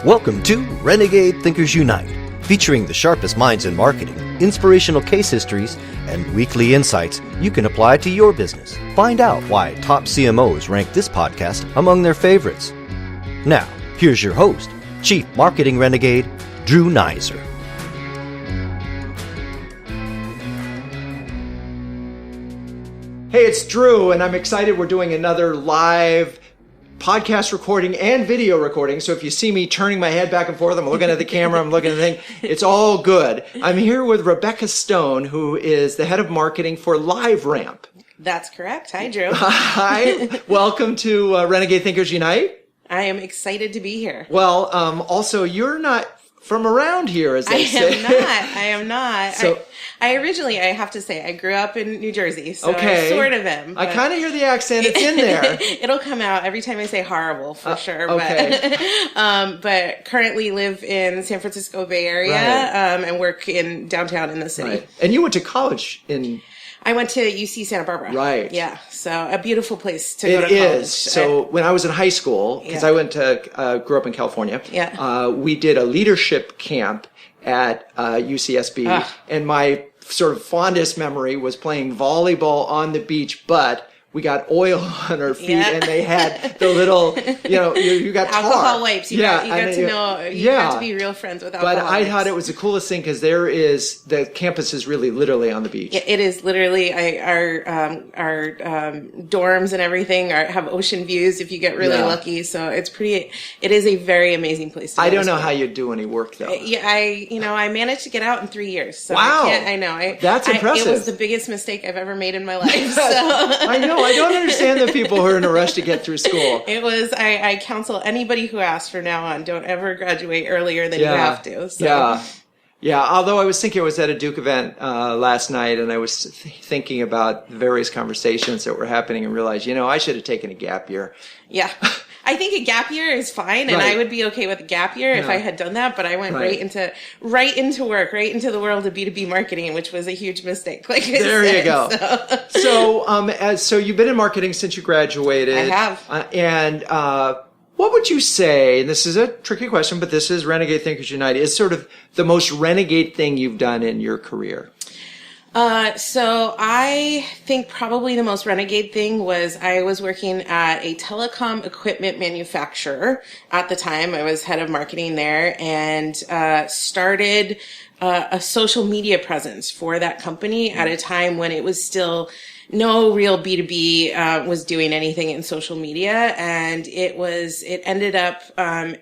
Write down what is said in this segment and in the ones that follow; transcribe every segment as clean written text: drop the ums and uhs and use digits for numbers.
Welcome to Renegade Thinkers Unite, featuring the sharpest minds in marketing, inspirational case histories, and weekly insights you can apply to your business. Find out why top CMOs rank this podcast among their favorites. Now, here's your host, Chief Marketing Renegade, Drew Nizer. Hey, it's Drew, and I'm excited we're doing another live podcast recording and video recording. So if you see me turning my head back and forth, I'm looking at the camera, I'm looking at the thing, it's all good. I'm here with Rebecca Stone, who is the head of marketing for LiveRamp. That's correct. Hi, Drew. Hi. Welcome to Renegade Thinkers Unite. I am excited to be here. Well, also, you're not from around here, as they say. I am not. So, I originally, I have to say, I grew up in New Jersey, so okay. I sort of am. I kind of hear the accent. It's in there. It'll come out every time I say horrible, for sure. Okay. But currently live in San Francisco Bay Area, right. And work in downtown in the city. Right. And you went to college in... I went to UC Santa Barbara. Right. Yeah. So a beautiful place to go to college. It is. So when I was in high school, because I went to, grew up in California, we did a leadership camp at UCSB. And my sort of fondest memory was playing volleyball on the beach, but we got oil on our feet and they had the little, you got tar. Alcohol wipes. You got to be real friends with alcohol wipes. But I wipes. thought it was the coolest thing because the campus is really literally on the beach. It is literally, our dorms and everything have ocean views if you get really lucky. So it is a very amazing place to go. I don't know how you do any work though. I managed to get out in 3 years. So wow. I know. That's impressive. It was the biggest mistake I've ever made in my life. So. I know. I don't understand the people who are in a rush to get through school. It was, I counsel anybody who asks from now on, don't ever graduate earlier than you have to. So. Yeah. Although I was thinking, I was at a Duke event last night and I was thinking about various conversations that were happening and realized, I should have taken a gap year. Yeah. I think a gap year is fine, and I would be okay with a gap year if I had done that. But I went right into work, right into the world of B2B marketing, which was a huge mistake. Like there you go. So you've been in marketing since you graduated. I have. And what would you say? And this is a tricky question, but this is Renegade Thinkers United. Is sort of the most renegade thing you've done in your career? So I think probably the most renegade thing was I was working at a telecom equipment manufacturer at the time. I was head of marketing there and started a social media presence for that company at a time when it was still no real B2B was doing anything in social media, and it ended up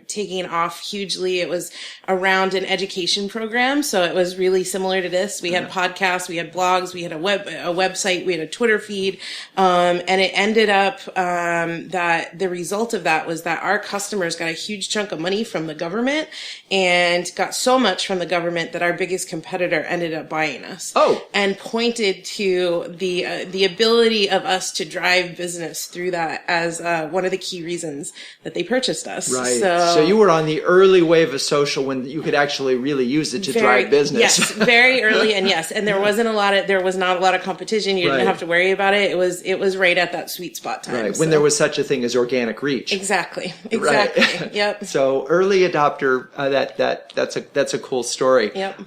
taking off hugely. It was around an education program, so it was really similar to this. We had podcasts, we had blogs, we had a website, we had a Twitter feed, and it ended up that the result of that was that our customers got a huge chunk of money from the government and got so much from the government that our biggest competitor ended up buying us. And pointed to the ability of us to drive business through that as one of the key reasons that they purchased us. Right. So you were on the early wave of social when you could actually really use it to drive business. Yes, very early, and there was not a lot of competition. You didn't have to worry about it. It was right at that sweet spot time. Right. When there was such a thing as organic reach. Exactly. Right. Yep. So early adopter. That's a cool story. Yep.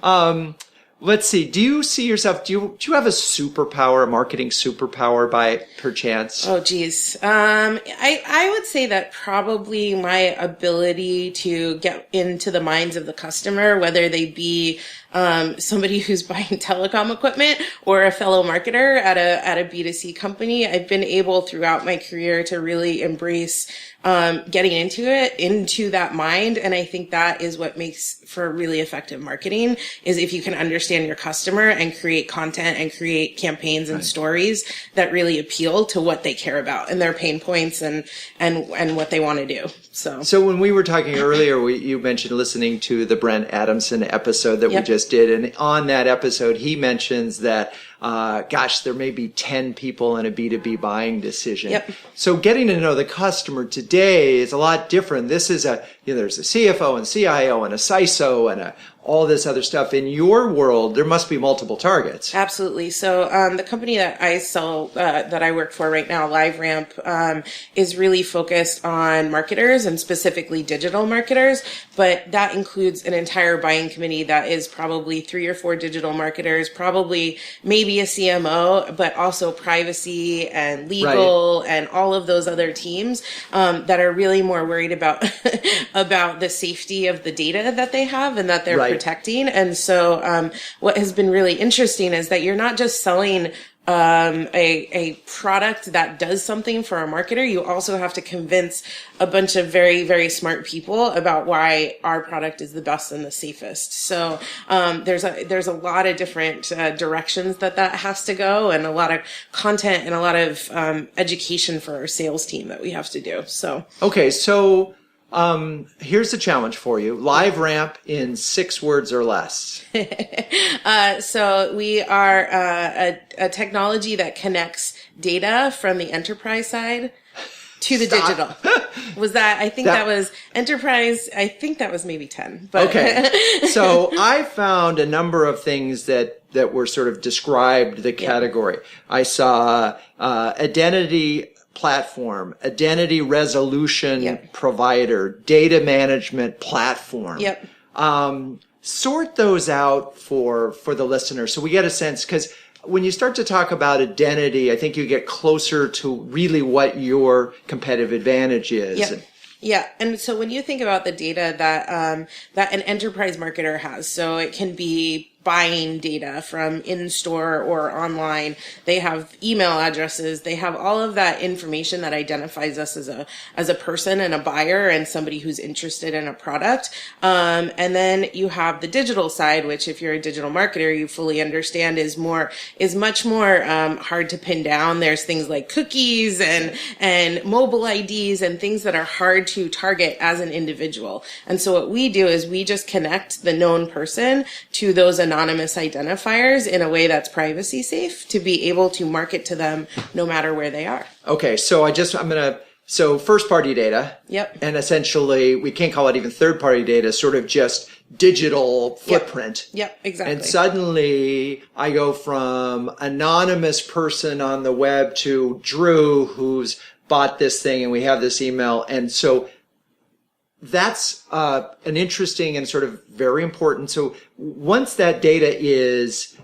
Let's see. Do you see yourself? Do you have a superpower, a marketing superpower by perchance? Oh, geez. I would say that probably my ability to get into the minds of the customer, whether they be somebody who's buying telecom equipment or a fellow marketer at a B2C company, I've been able throughout my career to really embrace getting into that mind. And I think that is what makes for really effective marketing, is if you can understand your customer and create content and create campaigns and stories that really appeal to what they care about and their pain points and what they want to do. So when we were talking earlier, you mentioned listening to the Brent Adamson episode that we just did. And on that episode, he mentions that gosh, there may be 10 people in a B2B buying decision. Yep. So getting to know the customer today is a lot different. This is there's a CFO and CIO and a CISO and all this other stuff. In your world, there must be multiple targets. Absolutely. So the company that I sell, that I work for right now, LiveRamp, is really focused on marketers and specifically digital marketers. But that includes an entire buying committee that is probably 3 or 4 digital marketers, probably maybe a CMO, but also privacy and legal and all of those other teams that are really more worried about about the safety of the data that they have and that they're protecting. And so what has been really interesting is that you're not just selling a product that does something for a marketer. You also have to convince a bunch of very, very smart people about why our product is the best and the safest. So there's a lot of different directions that has to go, and a lot of content and a lot of education for our sales team that we have to do. So okay, so here's the challenge for you. LiveRamp in 6 words or less. So we are a technology that connects data from the enterprise side to the digital. Was that, I think that was enterprise, I think that was maybe 10. But okay. So I found a number of things that were sort of described the category. I saw identity platform, identity resolution provider, data management platform. Sort those out for the listener so we get a sense, because when you start to talk about identity, I think you get closer to really what your competitive advantage is. Yeah. And so when you think about the data that that an enterprise marketer has, so it can be buying data from in-store or online. They have email addresses. They have all of that information that identifies us as a person and a buyer and somebody who's interested in a product. And then you have the digital side, which if you're a digital marketer, you fully understand is much more hard to pin down. There's things like cookies and mobile IDs and things that are hard to target as an individual. And so what we do is we just connect the known person to those anonymous identifiers in a way that's privacy safe to be able to market to them no matter where they are. Okay, so so first party data. Yep. And essentially, we can't call it even third party data, sort of just digital footprint. Yep, exactly. And suddenly I go from anonymous person on the web to Drew who's bought this thing and we have this email. And so that's an interesting and sort of very important. So once that data is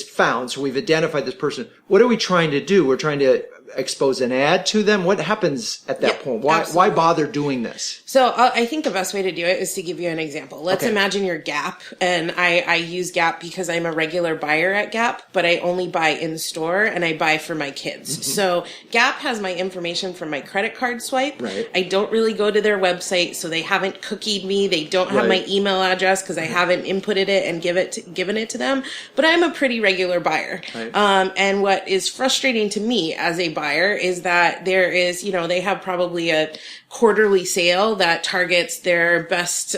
found, so we've identified this person, what are we trying to do? We're trying to expose an ad to them. What happens at that point? Why bother doing this? So I think the best way to do it is to give you an example. Let's imagine you're Gap, and I use Gap because I'm a regular buyer at Gap, but I only buy in store and I buy for my kids. Mm-hmm. So Gap has my information from my credit card swipe. Right. I don't really go to their website, so they haven't cookied me. They don't have my email address because I haven't inputted it and given it to them. But I'm a pretty regular buyer. Right. And what is frustrating to me as a buyer is that there is, they have probably a quarterly sale that targets their best,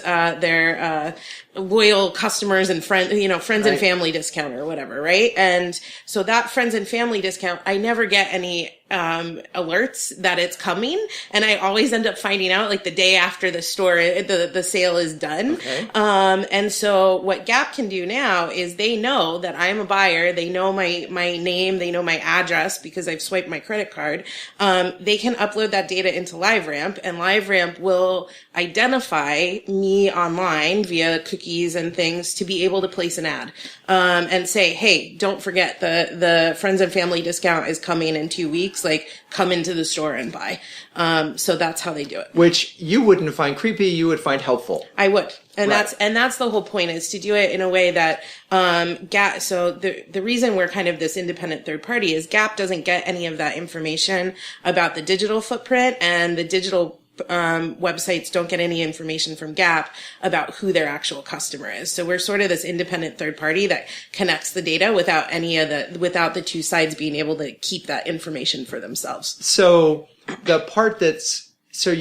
loyal customers and friends and family discount or whatever, right? And so that friends and family discount, I never get any alerts that it's coming, and I always end up finding out like the day after the sale is done. Okay. And so what Gap can do now is they know that I'm a buyer, they know my name, they know my address because I've swiped my credit card. They can upload that data into LiveRamp, and LiveRamp will identify me online via cookies and things to be able to place an ad and say, hey, don't forget the friends and family discount is coming in 2 weeks. Like, come into the store and buy. So that's how they do it. Which you wouldn't find creepy, you would find helpful. I would. And that's the whole point, is to do it in a way that Gap, so the reason we're kind of this independent third party is Gap doesn't get any of that information about the digital footprint, and the digital websites don't get any information from Gap about who their actual customer is. So we're sort of this independent third party that connects the data without without the two sides being able to keep that information for themselves. So the part so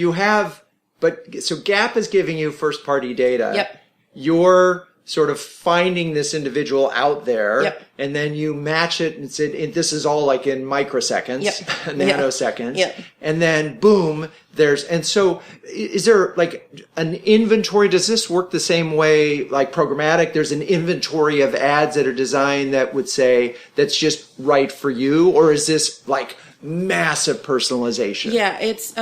Gap is giving you first party data. Yep. You're sort of finding this individual out there, yep. and then you match it, and this is all like in microseconds, yep. nanoseconds, yep. and then boom, and so is there like an inventory? Does this work the same way like programmatic? There's an inventory of ads that are designed that would say that's just right for you, or is this like massive personalization? Yeah, it's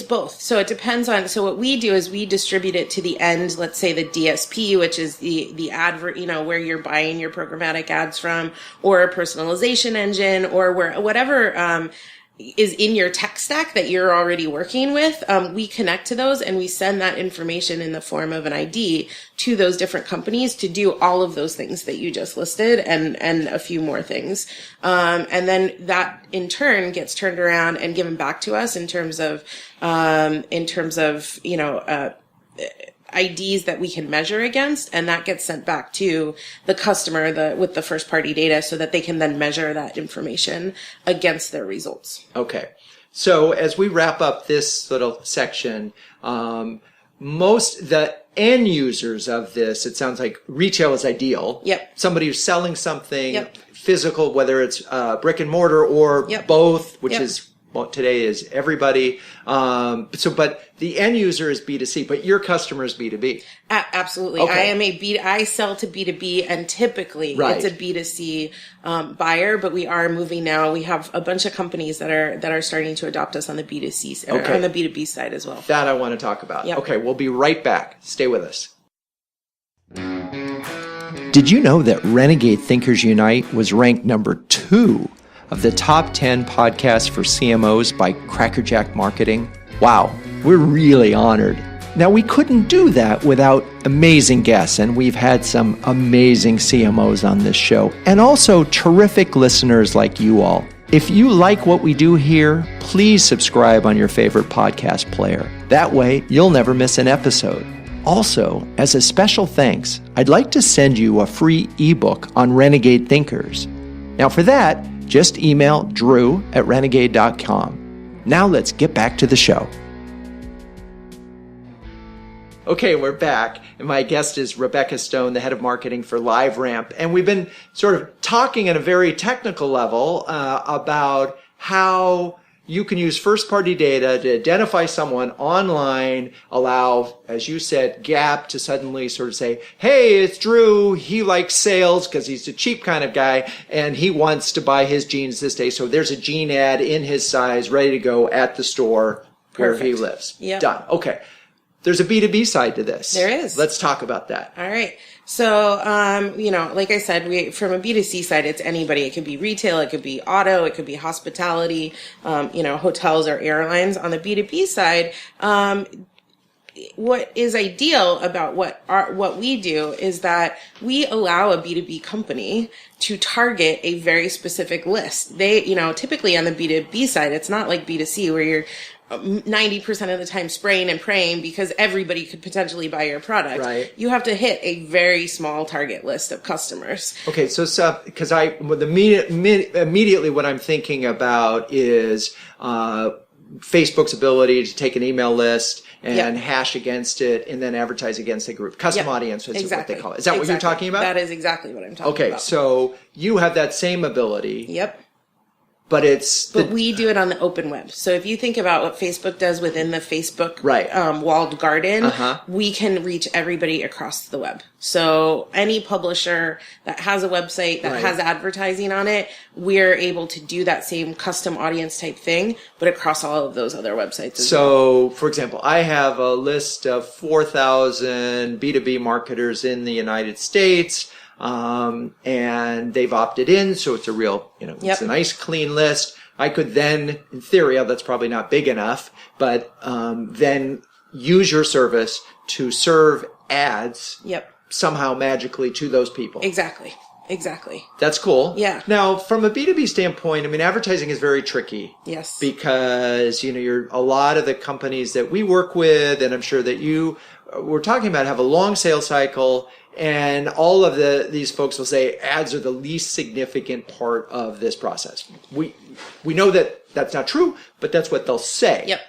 both. So it depends on, so what we do is we distribute it to the end, let's say the DSP, which is the advert, where you're buying your programmatic ads from, or a personalization engine, or whatever, is in your tech stack that you're already working with. We connect to those and we send that information in the form of an ID to those different companies to do all of those things that you just listed and a few more things. And then that in turn gets turned around and given back to us in terms of IDs that we can measure against, and that gets sent back to the customer with the first party data so that they can then measure that information against their results. Okay. So as we wrap up this little section, the end users of this, it sounds like retail is ideal. Yep. Somebody who's selling something yep. physical, whether it's brick and mortar or yep. both, which yep. is what today is everybody. But the end user is B2C, but your customer is B2B. Absolutely. Okay. I sell to B2B, and typically right. it's a B2C buyer, but we are moving now. We have a bunch of companies that are starting to adopt us on the B2C okay. on the B2B side as well. That I want to talk about. Yep. Okay, we'll be right back. Stay with us. Did you know that Renegade Thinkers Unite was ranked number 2 of the top 10 podcasts for CMOs by Crackerjack Marketing? Wow, we're really honored. Now, we couldn't do that without amazing guests, and we've had some amazing CMOs on this show, and also terrific listeners like you all. If you like what we do here, please subscribe on your favorite podcast player. That way, you'll never miss an episode. Also, as a special thanks, I'd like to send you a free ebook on Renegade Thinkers. Now, for that, just email drew@renegade.com. Now let's get back to the show. Okay, we're back, and my guest is Rebecca Stone, the head of marketing for LiveRamp, and we've been sort of talking at a very technical level about how you can use first-party data to identify someone online, allow, as you said, Gap to suddenly sort of say, hey, it's Drew, he likes sales because he's a cheap kind of guy, and he wants to buy his jeans this day, so there's a jean ad in his size ready to go at the store where he lives. Yep. Done. Okay. There's a B2B side to this. There is. Let's talk about that. All right. So, like I said, from a B2C side, it's anybody. It could be retail, it could be auto, it could be hospitality, hotels or airlines. On the B2B side, what is ideal about what we do is that we allow a B2B company to target a very specific list. They, typically on the B2B side, it's not like B2C where you're 90% of the time spraying and praying because everybody could potentially buy your product. Right. You have to hit a very small target list of customers. Okay, so because immediately what I'm thinking about is Facebook's ability to take an email list and yep. hash against it and then advertise against a group. Custom yep. audience is exactly. what they call it. Is that what you're talking about? That is exactly what I'm talking about. Okay, so you have that same ability. Yep. But we do it on the open web. So if you think about what Facebook does within the Facebook right. walled garden, we can reach everybody across the web. So any publisher that has a website that right. has advertising on it, we're able to do that same custom audience type thing, but across all of those other websites as well. For example, I have a list of 4,000 B2B marketers in the United States. And they've opted in, so it's a real, yep. it's a nice clean list. I could then, in theory, that's probably not big enough, but then use your service to serve ads yep. somehow magically to those people. Exactly. That's cool. Yeah. Now, from a B2B standpoint, advertising is very tricky. Yes. Because, you're a lot of the companies that we work with, and I'm sure that we're talking about, have a long sales cycle. And all of these folks will say ads are the least significant part of this process. We know that that's not true, but that's what they'll say. Yep.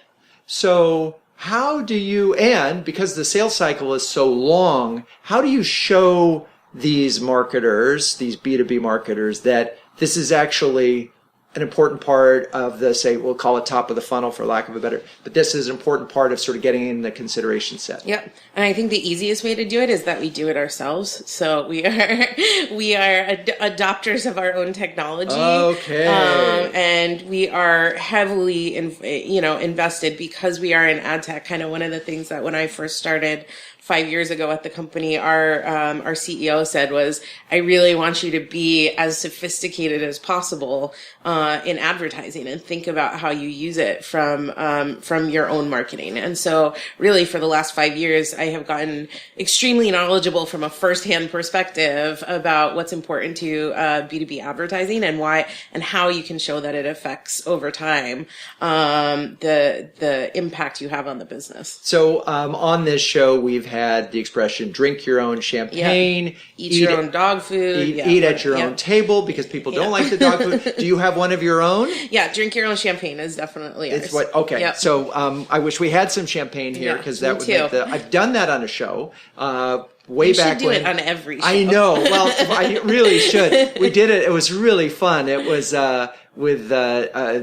So how do you, and because the sales cycle is so long, how do you show these marketers, these B2B marketers, that this is actually an important part of the, say, we'll call it top of the funnel for lack of a better, but this is an important part of sort of getting in the consideration set. Yep. And I think the easiest way to do it is that we do it ourselves. So we are adopters of our own technology. Okay. And we are heavily, invested because we are in ad tech. Kind of one of the things that when I first started 5 years ago at the company, our CEO said was, I really want you to be as sophisticated as possible in advertising and think about how you use it from your own marketing. And so really for the last 5 years, I have gotten extremely knowledgeable from a firsthand perspective about what's important to B2B advertising and why and how you can show that it affects over time the impact you have on the business. So on this show, we've had the expression drink your own champagne, yep. Eat your own dog food, eat at your own table because people don't like the dog food. Do you have one of your own? Yeah, drink your own champagne is definitely ours. It's what, okay. Yep. So I wish we had some champagne here because that would make I've done that on a show. Way back when. You should do it on every show. I know. Well, I really should. We did it. It was really fun. It was with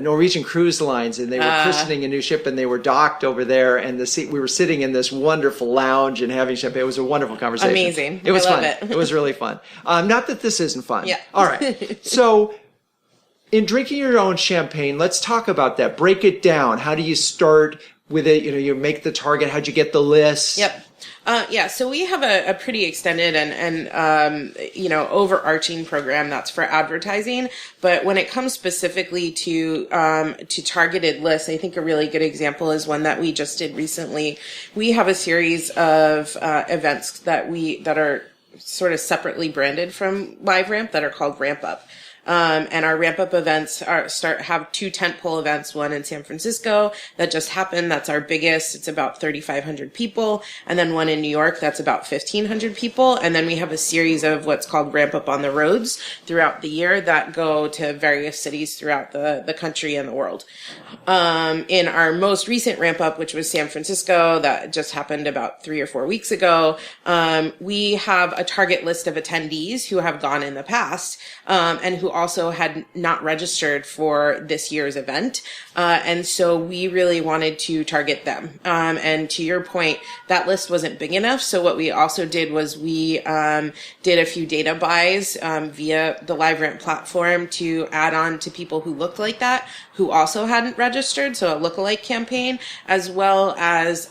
Norwegian Cruise Lines, and they were christening a new ship, and they were docked over there, and we were sitting in this wonderful lounge and having champagne. It was a wonderful conversation. Amazing. It was I love fun. It was really fun. Not that this isn't fun. Yeah. All right. So in drinking your own champagne, let's talk about that. Break it down. How do you start with it? You make the target. How'd you get the list? Yep. So we have a pretty extended and overarching program that's for advertising. But when it comes specifically to targeted lists, I think a really good example is one that we just did recently. We have a series of events that are sort of separately branded from LiveRamp that are called Ramp Up. And our ramp up events have two tentpole events, one in San Francisco that just happened. That's our biggest. It's about 3,500 people. And then one in New York that's about 1,500 people. And then we have a series of what's called Ramp Up on the Roads throughout the year that go to various cities throughout the country and the world. In our most recent ramp up, which was San Francisco, that just happened about 3 or 4 weeks ago, we have a target list of attendees who have gone in the past, and who also had not registered for this year's event. And so we really wanted to target them. And to your point, that list wasn't big enough. So what we also did was we did a few data buys via the LiveRamp platform to add on to people who looked like that, who also hadn't registered. So a lookalike campaign, as well as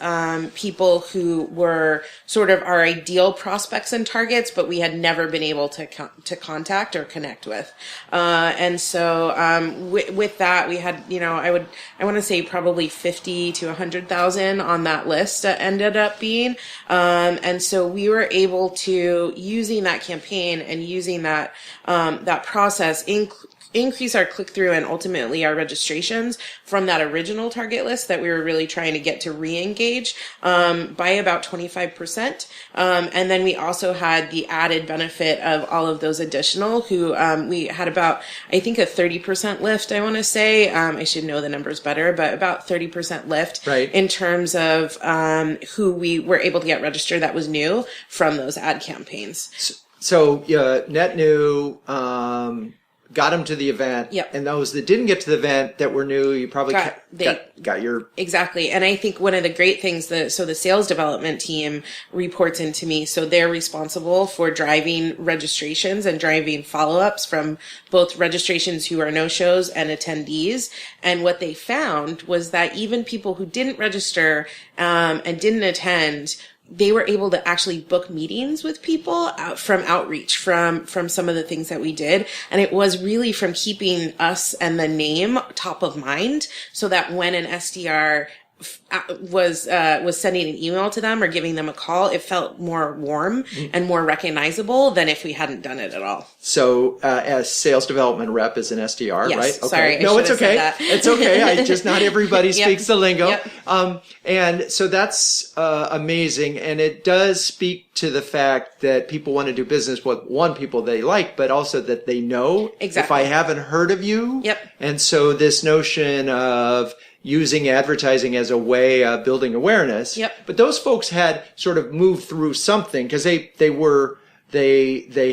people who were sort of our ideal prospects and targets, but we had never been able to contact or connect with. And so with that, we had, I want to say probably 50 to 100,000 on that list that ended up being. And so we were able to, using that campaign and using that process, increase our click-through and ultimately our registrations from that original target list that we were really trying to get to re-engage by about 25%. And then we also had the added benefit of all of those additional who we had about, I think, a 30% lift, I want to say. I should know the numbers better, but about 30% lift in terms of who we were able to get registered that was new from those ad campaigns. So net new, got them to the event, and those that didn't get to the event that were new, you probably got your... Exactly. And I think one of the great things, so the sales development team reports into me, so they're responsible for driving registrations and driving follow-ups from both registrations who are no-shows and attendees. And what they found was that even people who didn't register and didn't attend, they were able to actually book meetings with people from outreach, from some of the things that we did. And it was really from keeping us and the name top of mind so that when an SDR was sending an email to them or giving them a call, it felt more warm and more recognizable than if we hadn't done it at all. So, as sales development rep is an SDR, yes, right? Okay. Sorry, no, it's okay. It's okay. Not everybody speaks the lingo. Yep. And so that's amazing, and it does speak to the fact that people want to do business with people they like, but also that they know. Exactly. If I haven't heard of you. Yep. And so this notion of using advertising as a way of building awareness. Yep. But those folks had sort of moved through something because they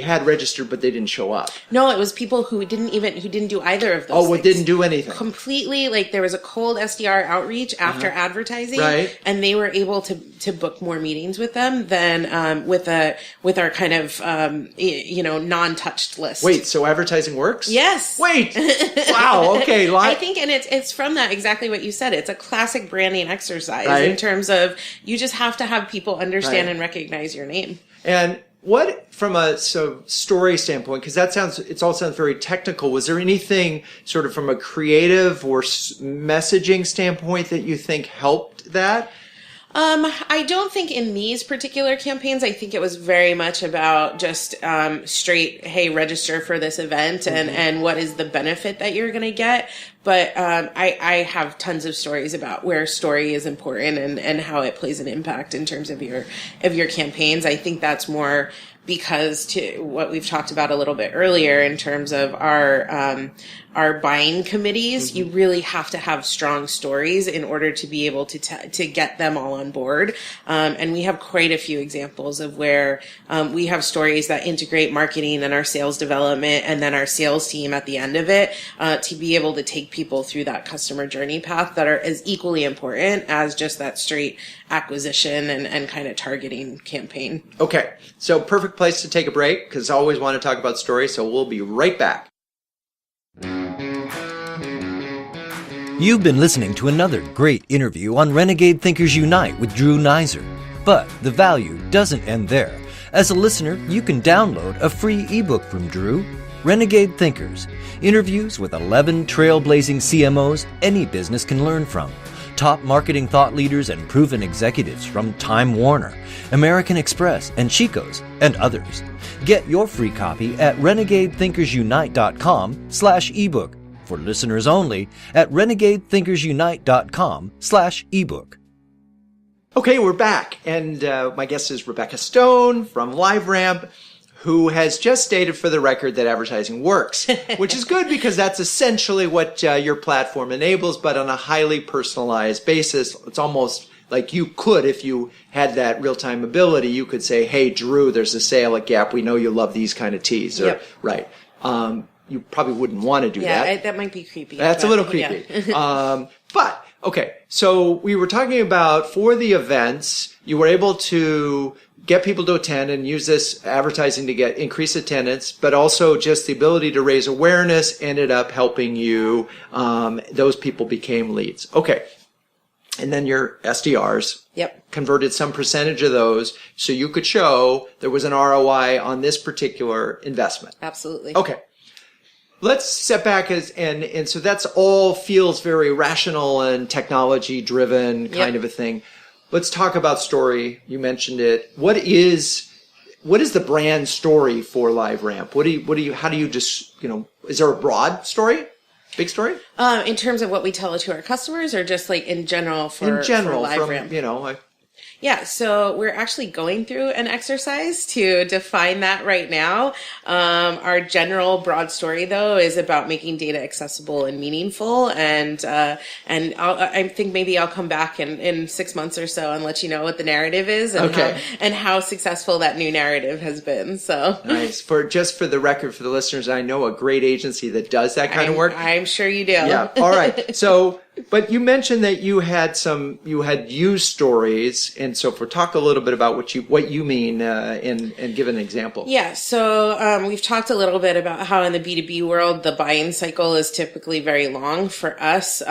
had registered, but they didn't show up. No, it was people who didn't do either of those. Oh, things. Didn't do anything. Completely, like there was a cold SDR outreach after advertising, right? And they were able to book more meetings with them than with our kind of non-touched list. Wait, so advertising works? Yes. Wait. Wow. Okay. I think, and it's from that exactly what you said. It's a classic branding exercise in terms of you just have to have people understand and recognize your name. And what, from a story standpoint, because it all sounds very technical, was there anything sort of from a creative or messaging standpoint that you think helped that? I don't think in these particular campaigns, I think it was very much about just straight, hey, register for this event and what is the benefit that you're going to get. But I have tons of stories about where story is important and how it plays an impact in terms of your campaigns. I think that's more because to what we've talked about a little bit earlier in terms of our buying committees, you really have to have strong stories in order to be able to get them all on board. And we have quite a few examples of where we have stories that integrate marketing and our sales development and then our sales team at the end of it to be able to take people through that customer journey path that are as equally important as just that straight acquisition and kind of targeting campaign. Okay, so perfect place to take a break because I always want to talk about stories, so we'll be right back. You've been listening to another great interview on Renegade Thinkers Unite with Drew Neiser. But the value doesn't end there. As a listener, you can download a free ebook from Drew, Renegade Thinkers, interviews with 11 trailblazing CMOs any business can learn from. Top marketing thought leaders and proven executives from Time Warner, American Express, and Chico's, and others. Get your free copy at renegadethinkersunite.com/ebook. For listeners only at renegadethinkersunite.com/ebook. Okay, we're back, and my guest is Rebecca Stone from LiveRamp, who has just stated for the record that advertising works, which is good because that's essentially what your platform enables, but on a highly personalized basis. It's almost like you could, if you had that real-time ability, you could say, hey, Drew, there's a sale at Gap. We know you love these kind of teas. Or, right. You probably wouldn't want to do that. Yeah, that might be creepy. That's a little creepy. Yeah. But, okay, so we were talking about for the events, you were able to get people to attend and use this advertising to increase attendance, but also just the ability to raise awareness ended up helping you. Those people became leads. Okay. And then your SDRs converted some percentage of those so you could show there was an ROI on this particular investment. Absolutely. Okay. Let's step back and so that's all feels very rational and technology driven kind of a thing. Let's talk about story. You mentioned it. What is the brand story for LiveRamp? How do you just, is there a broad story? Big story? In terms of what we tell to our customers or just like in general for LiveRamp? Yeah, so we're actually going through an exercise to define that right now. Our general broad story, though, is about making data accessible and meaningful. And I think maybe I'll come back in 6 months or so and let you know what the narrative is and how successful that new narrative has been. So nice. For the record, for the listeners, I know a great agency that does that kind of work. I'm sure you do. Yeah. All right. So. But you mentioned that you had used stories, and so talk a little bit about what you mean, and give an example. Yeah, so we've talked a little bit about how in the B2B world the buying cycle is typically very long. For us,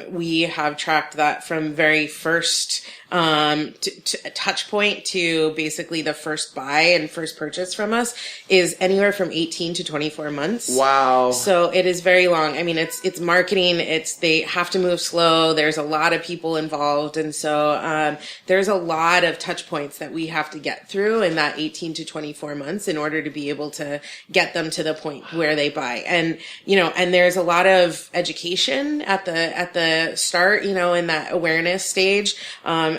we have tracked that from very first touch point to basically the first buy and first purchase from us is anywhere from 18 to 24 months. Wow. So it is very long. I mean, it's marketing. They have to move slow. There's a lot of people involved. And so, there's a lot of touch points that we have to get through in that 18 to 24 months in order to be able to get them to the point where they buy. And, and there's a lot of education at the start, in that awareness stage.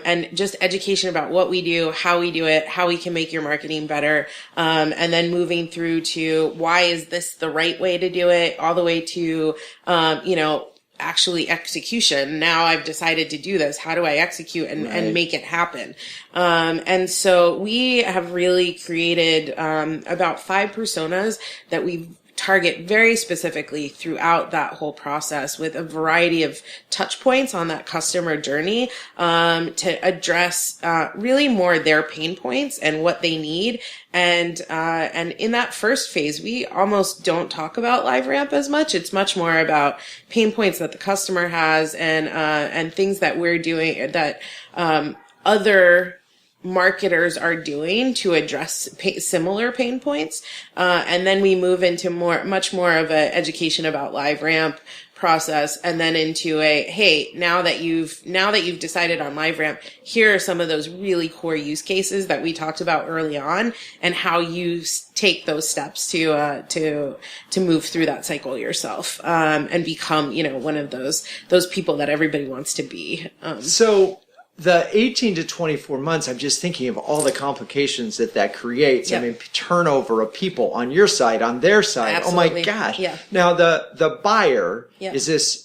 And just education about what we do, how we do it, how we can make your marketing better. And then moving through to why is this the right way to do it, all the way to, actually execution. Now I've decided to do this. How do I execute and make it happen? And so we have really created about 5 personas that we target very specifically throughout that whole process with a variety of touch points on that customer journey to address really more their pain points and what they need. And in that first phase, we almost don't talk about LiveRamp as much. It's much more about pain points that the customer has and things that we're doing that other marketers are doing to address similar pain points. And then we move into much more of an education about LiveRamp process, and then into hey, now that you've decided on LiveRamp, here are some of those really core use cases that we talked about early on, and how you take those steps to move through that cycle yourself, and become, one of those people that everybody wants to be. So the 18 to 24 months, I'm just thinking of all the complications that creates. Yep. I mean, turnover of people on your side, on their side. Absolutely. Oh my gosh. Yeah. Now the buyer, is this,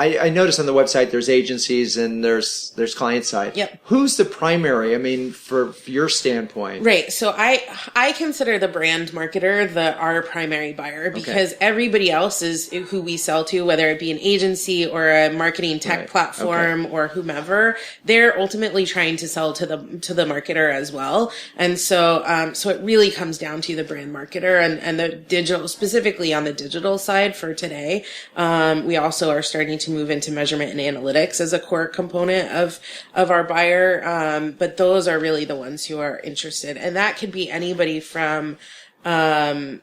I noticed on the website there's agencies and there's client side. Yep. Who's the primary? I mean, for your standpoint. Right. So I consider the brand marketer our primary buyer, because everybody else is who we sell to, whether it be an agency or a marketing tech platform or whomever. They're ultimately trying to sell to the marketer as well. And so it really comes down to the brand marketer and the digital, specifically on the digital side for today. We also are starting to move into measurement and analytics as a core component of our buyer. But those are really the ones who are interested. And that could be anybody from, a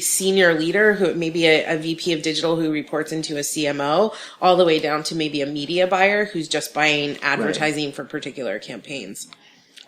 senior leader who maybe a VP of digital who reports into a CMO, all the way down to maybe a media buyer who's just buying advertising for particular campaigns.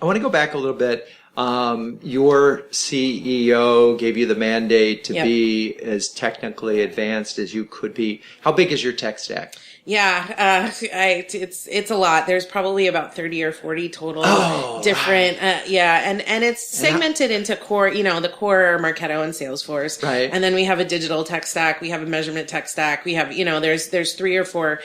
I want to go back a little bit. Your CEO gave you the mandate to be as technically advanced as you could be. How big is your tech stack? Yeah, it's a lot. There's probably about 30 or 40 total different, and it's segmented into core, the core Marketo and Salesforce. Right. And then we have a digital tech stack. We have a measurement tech stack. We have, there's 3 or 4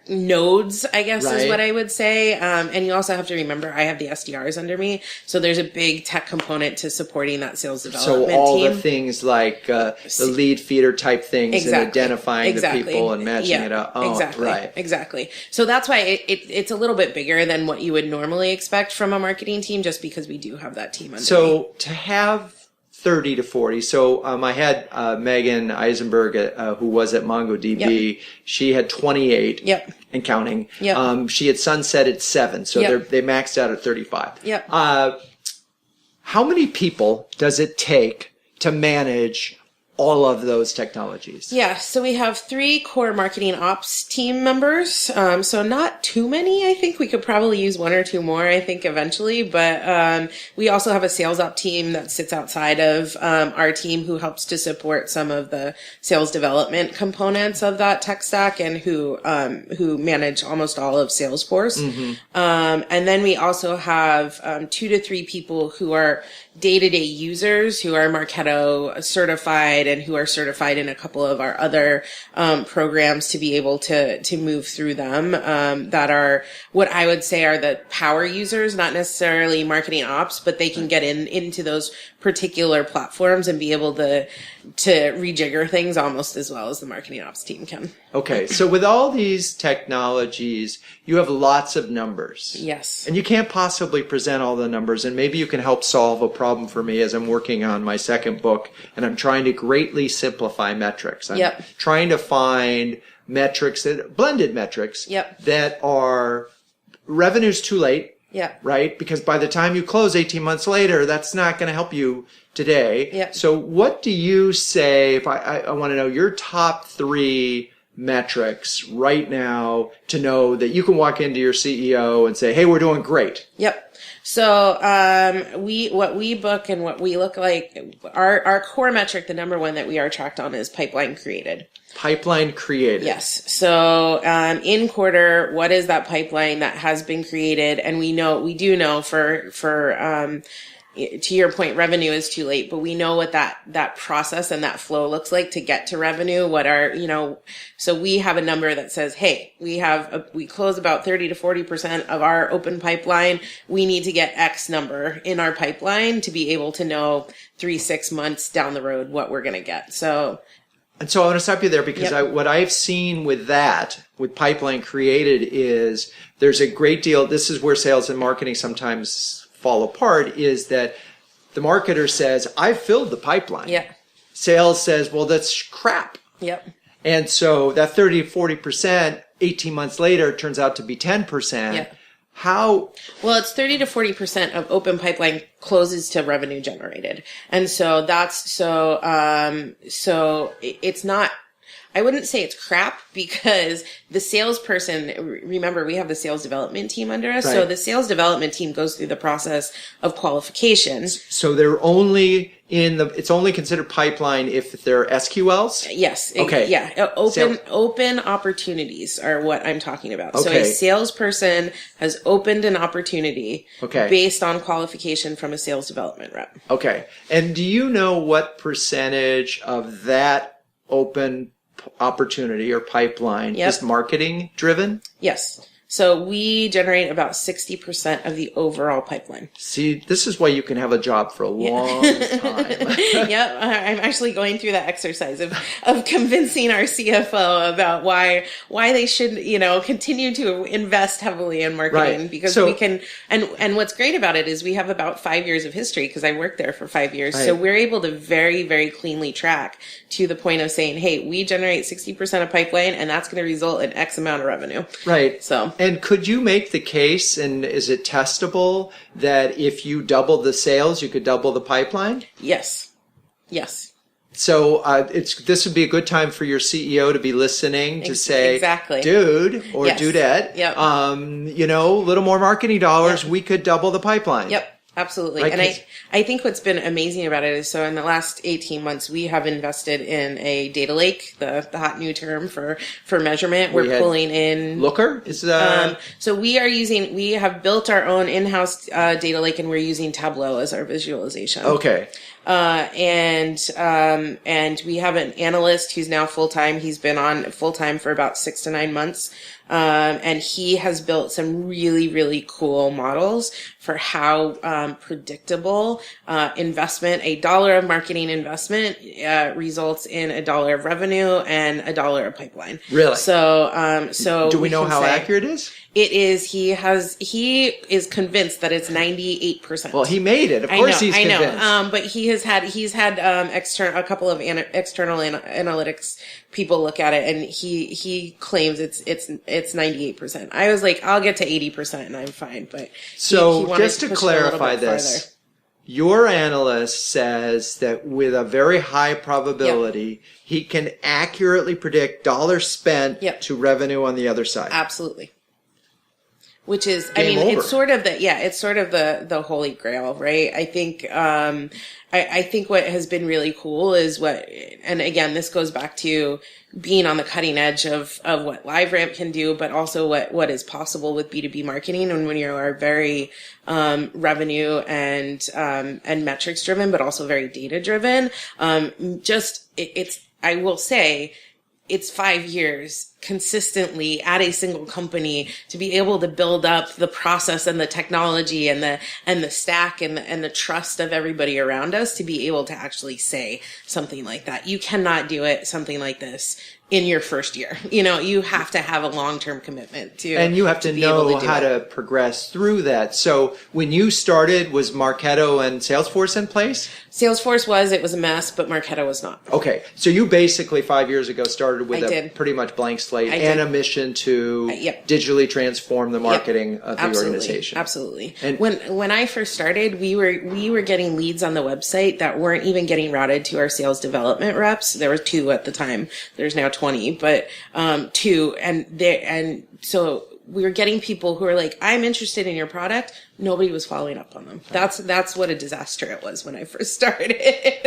nodes, I guess is what I would say. And you also have to remember, I have the SDRs under me. So there's a big tech component to supporting that sales development team. So all the things like the lead feeder type things and identifying the people and matching it up. Oh, exactly. So that's why it's a little bit bigger than what you would normally expect from a marketing team, just because we do have that team under me. So to have 30 to 40. So I had Megan Eisenberg, who was at MongoDB. Yep. She had 28 and counting. Yep. She had sunset at 7, so they maxed out at 35. Yep. How many people does it take to manage all of those technologies? Yeah, so we have 3 core marketing ops team members. So not too many. I think we could probably use 1 or 2 more, I think, eventually. But we also have a sales op team that sits outside of our team, who helps to support some of the sales development components of that tech stack, and who manage almost all of Salesforce. Mm-hmm. And then we also have 2 to 3 people who are day-to-day users, who are Marketo certified and who are certified in a couple of our other programs to be able to move through them, that are what I would say are the power users, not necessarily marketing ops, but they can get into those particular platforms and be able to rejigger things almost as well as the marketing ops team can. Okay, so with all these technologies, you have lots of numbers. Yes. And you can't possibly present all the numbers, and maybe you can help solve a problem for me as I'm working on my second book, and I'm trying to greatly simplify metrics. I'm trying to find metrics, blended metrics, that are revenue's too late. Yeah. Right? Because by the time you close 18 months later, that's not going to help you today. Yeah. So what do you say, if I want to know your top 3 metrics right now to know that you can walk into your CEO and say, hey, we're doing great? Yep. So, what we book and what we look like, our core metric, the number 1 that we are tracked on, is pipeline created. Pipeline created. Yes. So, in quarter, what is that pipeline that has been created? And we do know for to your point, revenue is too late, but we know what that process and that flow looks like to get to revenue. So we have a number that says, hey, we close about 30 to 40% of our open pipeline. We need to get X number in our pipeline to be able to know 3-6 months down the road what we're going to get. And so I want to stop you there because what I've seen with pipeline created is there's a great deal. This is where sales and marketing sometimes fall apart, is that the marketer says, I've filled the pipeline. Yeah. Sales says, well, that's crap. Yep. And so that 30 to 40%, 18 months later, turns out to be 10%. Yeah. How? Well, it's 30 to 40% of open pipeline closes to revenue generated. And so so it's not, I wouldn't say it's crap, because the salesperson, remember, we have the sales development team under us. Right. So the sales development team goes through the process of qualification. So they're it's only considered pipeline if they're SQLs? Yes. Okay. Open opportunities are what I'm talking about. Okay. So a salesperson has opened an opportunity based on qualification from a sales development rep. Okay. And do you know what percentage of that open opportunity or pipeline is marketing driven? Yes. So we generate about 60% of the overall pipeline. See, this is why you can have a job for a long time. Yep. I'm actually going through that exercise of convincing our CFO about why they should, continue to invest heavily in marketing, right. Because we can, and what's great about it is we have about 5 years of history, because I worked there for 5 years. Right. So we're able to very, very cleanly track to the point of saying, hey, we generate 60% of pipeline, and that's going to result in X amount of revenue. Right. And could you make the case, and is it testable, that if you double the sales, you could double the pipeline? Yes. So this would be a good time for your CEO to be listening to say, exactly. Dude or dudette, a little more marketing dollars, we could double the pipeline. Yep. Absolutely. Right, and I think what's been amazing about it is, so in the last 18 months, we have invested in a data lake, the hot new term for measurement. We're pulling in Looker. So we have built our own in-house data lake, and we're using Tableau as our visualization. Okay. And we have an analyst who's now full-time. He's been on full-time for about 6 to 9 months. And he has built some really, really cool models for how predictable investment, $1 of marketing investment results in $1 of revenue and $1 of pipeline. Really? So do we know how accurate it is? It is. He is convinced that it's 98%. Well, he made it. Of course, he's convinced. I know. But he's had a couple of external analytics people look at it, and he claims it's 98%. I was like, I'll get to 80% and I'm fine. But so just to clarify this, your analyst says that with a very high probability, he can accurately predict dollars spent to revenue on the other side. Absolutely. Which is, it's sort of the holy grail, right? I think, I think what has been really cool is and again, this goes back to being on the cutting edge of what LiveRamp can do, but also what is possible with B2B marketing. And when you are very, revenue and metrics driven, but also very data driven, I will say, it's 5 years consistently at a single company to be able to build up the process and the technology and the stack and the trust of everybody around us to be able to actually say something like that. You cannot do something like this in your first year. You have to have a long-term commitment to, and you have to know how to progress through that. So when you started, was Marketo and Salesforce in place? Salesforce it was a mess, but Marketo was not. Okay. So you basically 5 years ago started with a pretty much blank slate and a mission to digitally transform the marketing of the organization. Absolutely. And when I first started, we were getting leads on the website that weren't even getting routed to our sales development reps. There were 2 at the time. There's now 20, but 2, and so we were getting people who were like, I'm interested in your product. Nobody was following up on them. That's what a disaster it was when I first started.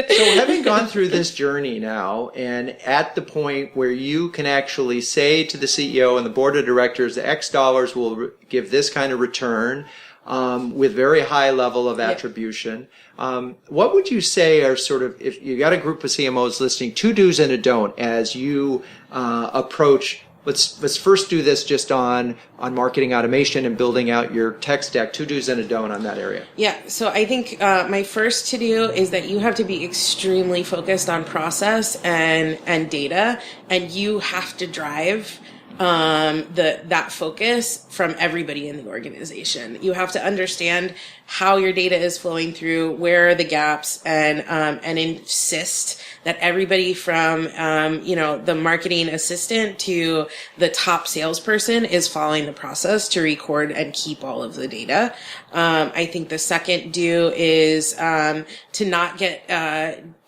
So having gone through this journey now, and at the point where you can actually say to the CEO and the board of directors, X dollars will give this kind of return, with very high level of attribution. What would you say are sort of, if you got a group of CMOs listening, 2 do's and a don't as you approach, let's first do this just on marketing automation and building out your tech stack, 2 do's and a don't on that area. Yeah, so I think my first to do is that you have to be extremely focused on process and data, and you have to drive that focus from everybody in the organization. You have to understand how your data is flowing through, where are the gaps, and insist that everybody from the marketing assistant to the top salesperson is following the process to record and keep all of the data. I think the second do is to not get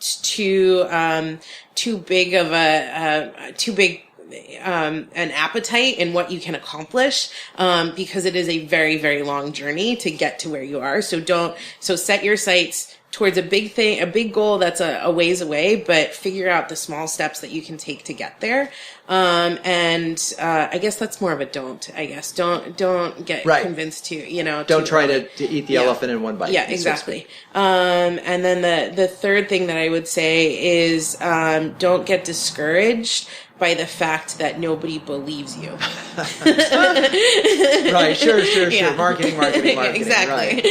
too big an appetite in what you can accomplish, because it is a very, very long journey to get to where you are. So set your sights towards a big goal that's a ways away, but figure out the small steps that you can take to get there. I guess that's more of a don't, I guess. Don't get convinced to, don't try to eat the elephant in one bite. Yeah, exactly. And then the third thing that I would say is, don't get discouraged by the fact that nobody believes you. Right, sure. Yeah. Marketing. Exactly.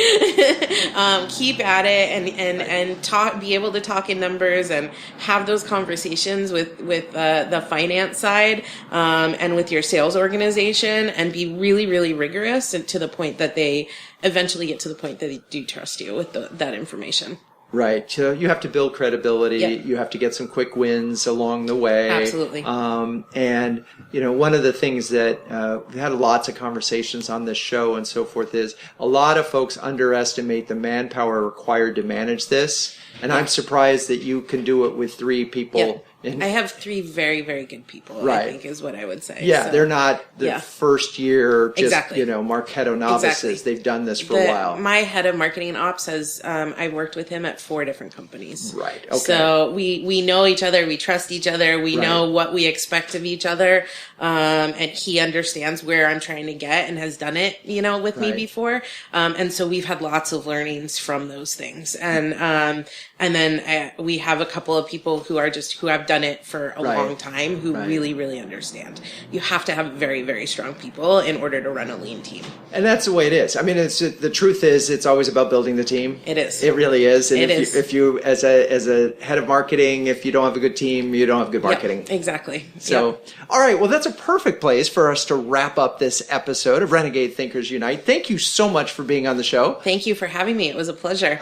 Right. Keep at it and be able to talk in numbers and have those conversations with the finance side, and with your sales organization, and be really, really rigorous and to the point that they eventually get to the point that they do trust you with that information. Right. So you have to build credibility. Yep. You have to get some quick wins along the way. Absolutely. And, one of the things that we've had lots of conversations on this show and so forth is a lot of folks underestimate the manpower required to manage this. And I'm surprised that you can do it with 3 people. Yep. I have 3 very, very good people, right. I think is what I would say. Yeah, so, they're not the first year, just, exactly. Marketo novices. Exactly. They've done this for a while. My head of marketing ops has, I worked with him at 4 different companies. Right, okay. So we know each other, we trust each other, we know what we expect of each other, and he understands where I'm trying to get and has done it, with me before. And so we've had lots of learnings from those things. And then we have a couple of people who have done it for a long time, who really, really understand. You have to have very, very strong people in order to run a lean team. And that's the way it is. I mean, the truth is, it's always about building the team. It is. It really is. And if you, as a head of marketing, if you don't have a good team, you don't have good marketing. Yep, exactly. So, all right. Well, that's a perfect place for us to wrap up this episode of Renegade Thinkers Unite. Thank you so much for being on the show. Thank you for having me. It was a pleasure.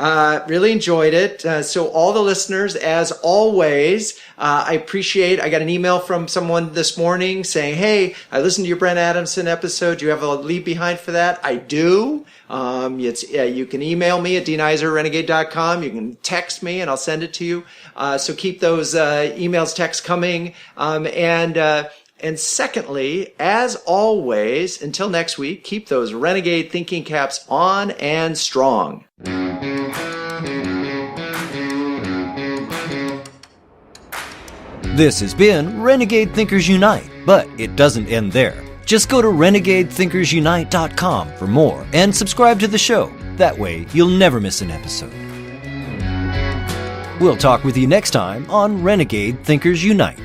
Really enjoyed it. So all the listeners, as always, I got an email from someone this morning saying, hey, I listened to your Brent Adamson episode. Do you have a leave behind for that? I do. You can email me at dnizer@renegade.com. You can text me and I'll send it to you. So keep those emails, texts coming. And secondly, as always, until next week, keep those Renegade thinking caps on and strong. This has been Renegade Thinkers Unite, but it doesn't end there. Just go to renegadethinkersunite.com for more and subscribe to the show. That way, you'll never miss an episode. We'll talk with you next time on Renegade Thinkers Unite.